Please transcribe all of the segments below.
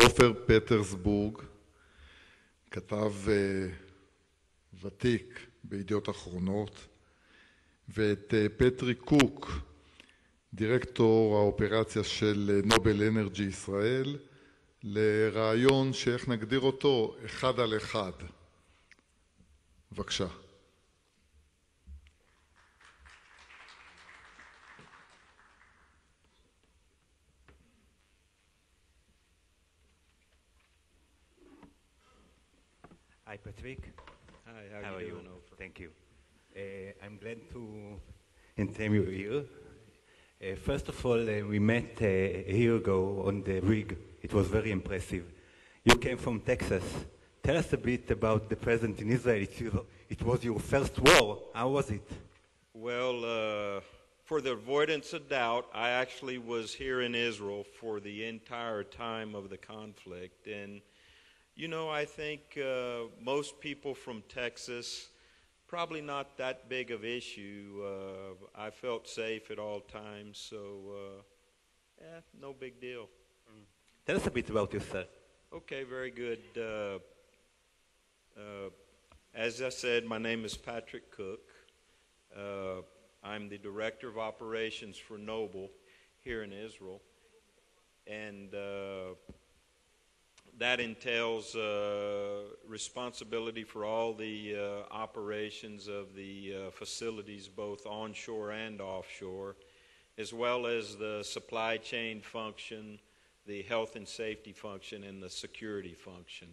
עופר פטרסבורג, כתב ותיק בידיעות אחרונות, ואת פטריק קוק, דירקטור האופרציה של נובל אנרג'י ישראל, לרעיון שאיך נגדיר אותו אחד על אחד. בבקשה. Hi, Patrick. Hi, How are you? doing, Ofer? Thank you. I'm glad to interview you here. First of all, we met a year ago on the rig. It was very impressive. You came from Texas. Tell us a bit about the present in Israel. It was your first war. How was it? Well, for the avoidance of doubt, I actually was here in Israel for the entire time of the conflict. And, you know, I think most people from Texas, probably not that big of issue. I felt safe at all times, so no big deal. Tell us a bit about yourself. Okay, very good. As I said, my name is Patrick Cook. I'm the Director of Operations for Noble here in Israel. And that entails responsibility for all the operations of the facilities, both onshore and offshore, as well as the supply chain function, the health and safety function, and the security function.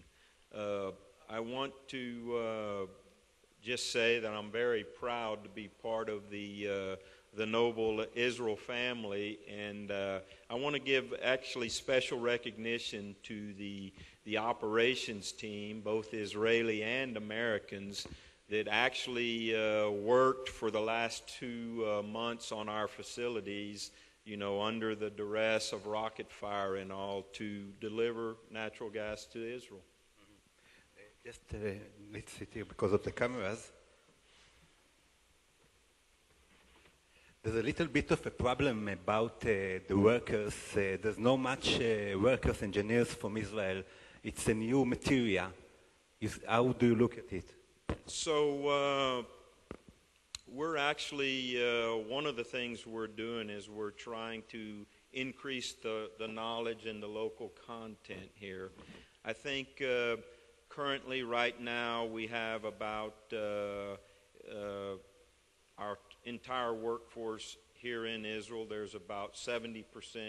I want to just say that I'm very proud to be part of the Noble Israel family, and I want to give actually special recognition to the operations team, both Israeli and Americans, that actually worked for the last 2 months on our facilities, you know, under the duress of rocket fire and all, to deliver natural gas to Israel. Just let's sit here because of the cameras. There's a little bit of a problem about the workers. There's not much workers, engineers from Israel. It's a new material. How do you look at it? So we're actually, one of the things we're doing is we're trying to increase the knowledge and the local content here. I think currently right now we have about our entire workforce here in Israel, there's about 70%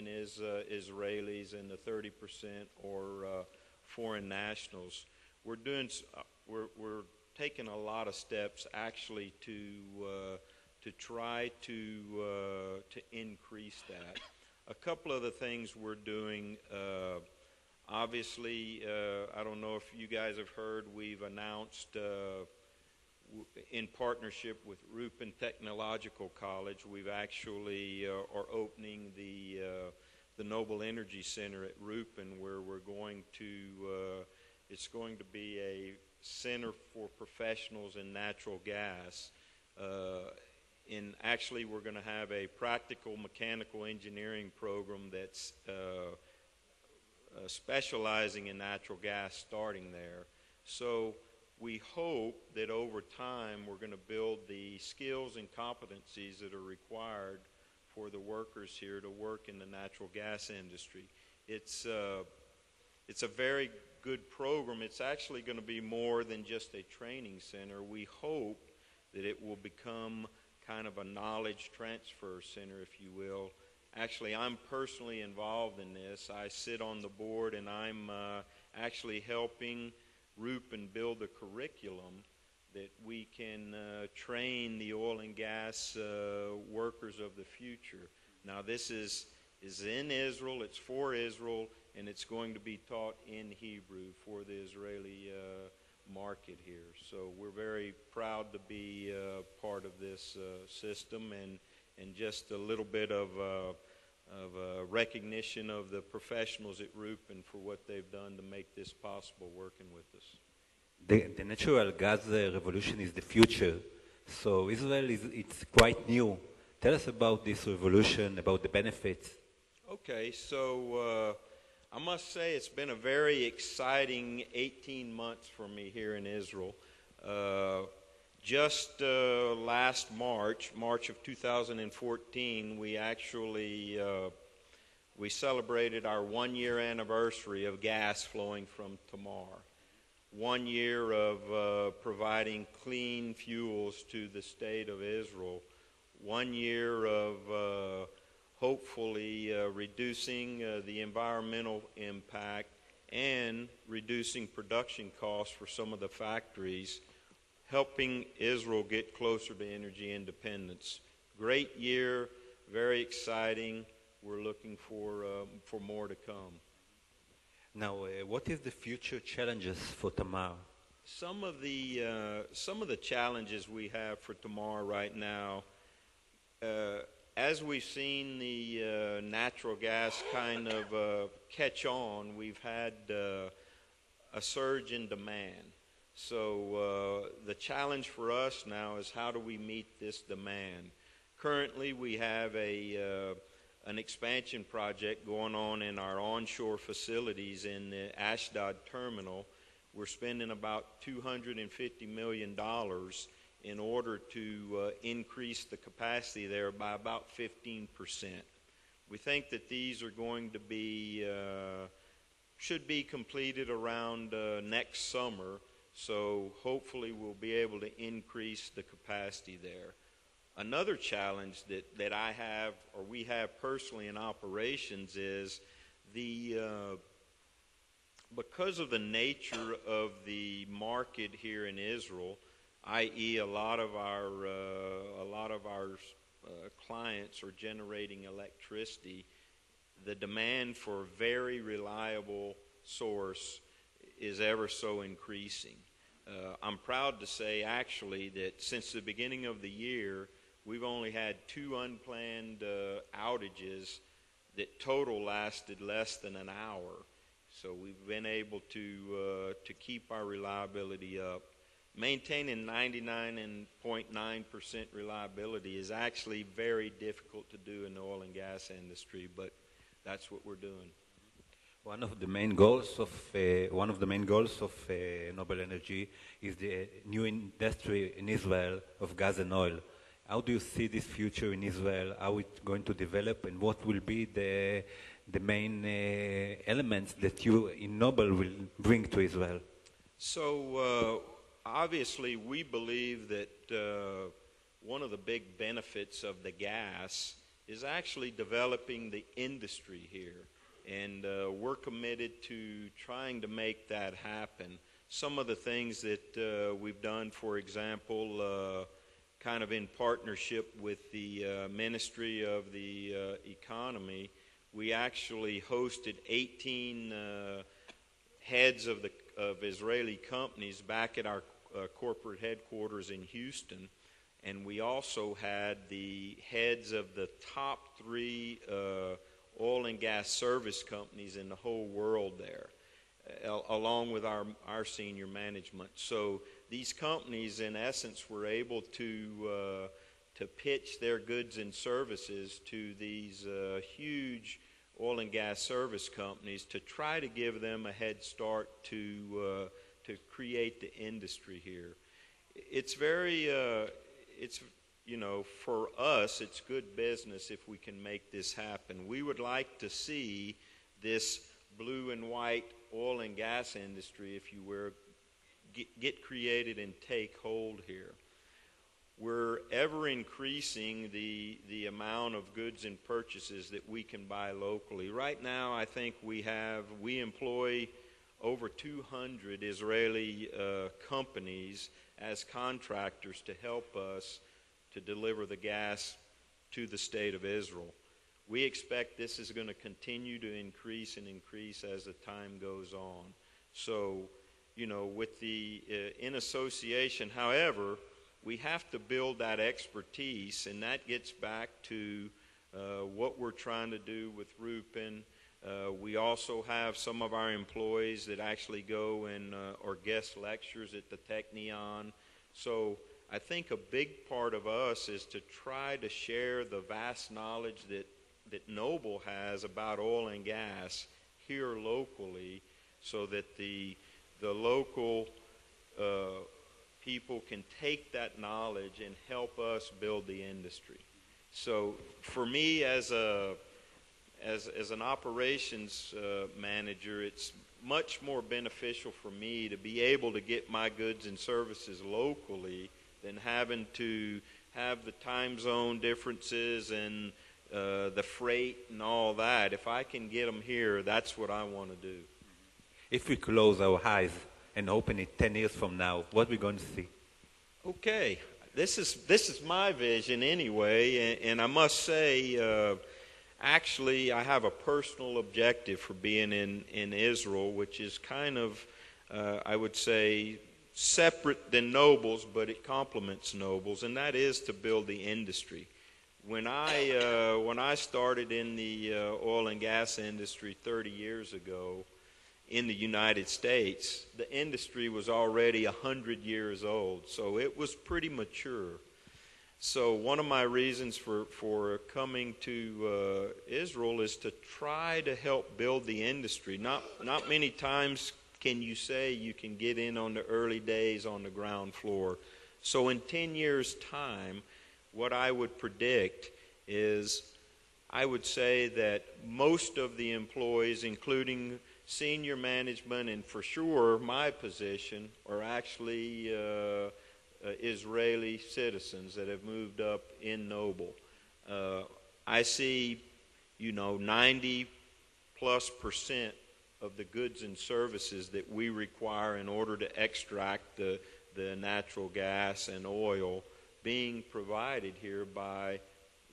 is Israelis and the 30% are foreign nationals. We're taking a lot of steps actually to try to increase that. A couple of the things we're doing, obviously, I don't know if you guys have heard, we've announced in partnership with Rupin Technological College, we've actually are opening the Noble Energy Center at Rupin, where we're going to, it's going to be a center for professionals in natural gas. Actually, we're going to have a practical mechanical engineering program that's specializing in natural gas starting there. So we hope that over time we're going to build the skills and competencies that are required for the workers here to work in the natural gas industry. It's a very good program. It's actually going to be more than just a training center. We hope that it will become kind of a knowledge transfer center, if you will. Actually, I'm personally involved in this. I sit on the board, and I'm actually helping Rupin build a curriculum that we can train the oil and gas workers of the future. Now, this is in Israel, it's for Israel, and it's going to be taught in Hebrew for the Israeli market here. So we're very proud to be part of this system, and just a little bit of recognition of the professionals at Rupin for what they've done to make this possible working with us. The natural gas revolution is the future. So Israel it's quite new. Tell us about this revolution, about the benefits. Okay, so I must say it's been a very exciting 18 months for me here in Israel. Just last March of 2014, we actually we celebrated our 1-year anniversary of gas flowing from Tamar. 1 year of providing clean fuels to the state of Israel. 1 year of hopefully reducing the environmental impact and reducing production costs for some of the factories, helping Israel get closer to energy independence. Great year, very exciting. We're looking for more to come. Now, what is the future challenges for Tamar? Some of the challenges we have for Tamar right now, as we've seen the natural gas kind of catch on, we've had a surge in demand. So the challenge for us now is how do we meet this demand? Currently, we have an expansion project going on in our onshore facilities in the Ashdod terminal. We're spending about $250 million in order to increase the capacity there by about 15%. We think that these are going to be, should be completed around next summer, so hopefully we'll be able to increase the capacity there. Another challenge that I have, or we have personally in operations, is because of the nature of the market here in Israel, i.e., a lot of our clients are generating electricity. The demand for a very reliable source is ever so increasing. I'm proud to say, actually, that since the beginning of the year, we've only had 2 unplanned outages that total lasted less than an hour. So we've been able to keep our reliability up. Maintaining 99.9% reliability is actually very difficult to do in the oil and gas industry, but that's what we're doing. One of the main goals of Nobel Energy is the new industry in Israel of gas and oil. How do you see this future in Israel? How it's going to develop, and what will be the main elements that you in Nobel will bring to Israel? So obviously, we believe that one of the big benefits of the gas is actually developing the industry here. And we're committed to trying to make that happen. Some of the things that we've done, for example, kind of in partnership with the Ministry of the Economy, we actually hosted 18 heads of Israeli companies back at our corporate headquarters in Houston, and we also had the heads of the top 3 oil and gas service companies in the whole world there, along with our senior management. So these companies, in essence, were able to pitch their goods and services to these huge oil and gas service companies to try to give them a head start to create the industry here. It's very, for us, it's good business if we can make this happen. We would like to see this blue and white oil and gas industry, if you will, get created and take hold here. We're ever increasing the amount of goods and purchases that we can buy locally. Right now, I think we employ over 200 Israeli companies as contractors to help us to deliver the gas to the state of Israel. We expect this is going to continue to increase and increase as the time goes on. So, with the in association, however, we have to build that expertise, and that gets back to what we're trying to do with Rupin. We also have some of our employees that actually go and or guest lectures at the Technion. So I think a big part of us is to try to share the vast knowledge that Noble has about oil and gas here locally so that the local people can take that knowledge and help us build the industry. So for me as an operations manager, it's much more beneficial for me to be able to get my goods and services locally than having to have the time zone differences and the freight and all that. If I can get them here, that's what I want to do. If we close our eyes and open it 10 years from now, what are we going to see? Okay, this is my vision anyway, and I must say, actually, I have a personal objective for being in Israel, which is kind of, I would say, separate than Noble's, but it complements Noble's, and that is to build the industry. When I started in the oil and gas industry 30 years ago in the United States, the industry was already 100 years old, so it was pretty mature. So one of my reasons for coming to Israel is to try to help build the industry. Not many times can you say you can get in on the early days on the ground floor. So in 10 years' time, what I would predict is I would say that most of the employees, including senior management and for sure my position, are actually Israeli citizens that have moved up in Noble. I see, 90+% of the goods and services that we require in order to extract the natural gas and oil being provided here by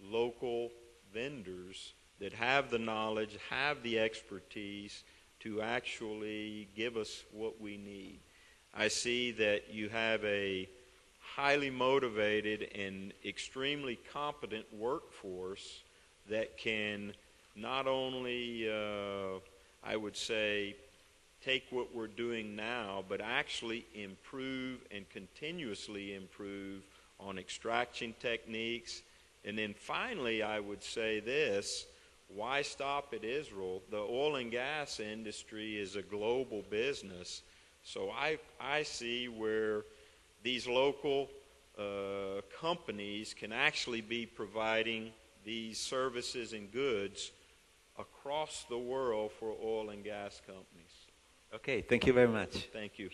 local vendors that have the knowledge, have the expertise to actually give us what we need. I see that you have a highly motivated and extremely competent workforce that can not only, I would say, take what we're doing now, but actually improve and continuously improve on extraction techniques. And then finally, I would say this, why stop at Israel? The oil and gas industry is a global business. So I see where these local companies can actually be providing these services and goods across the world for oil and gas companies. Okay, thank you very much. Thank you.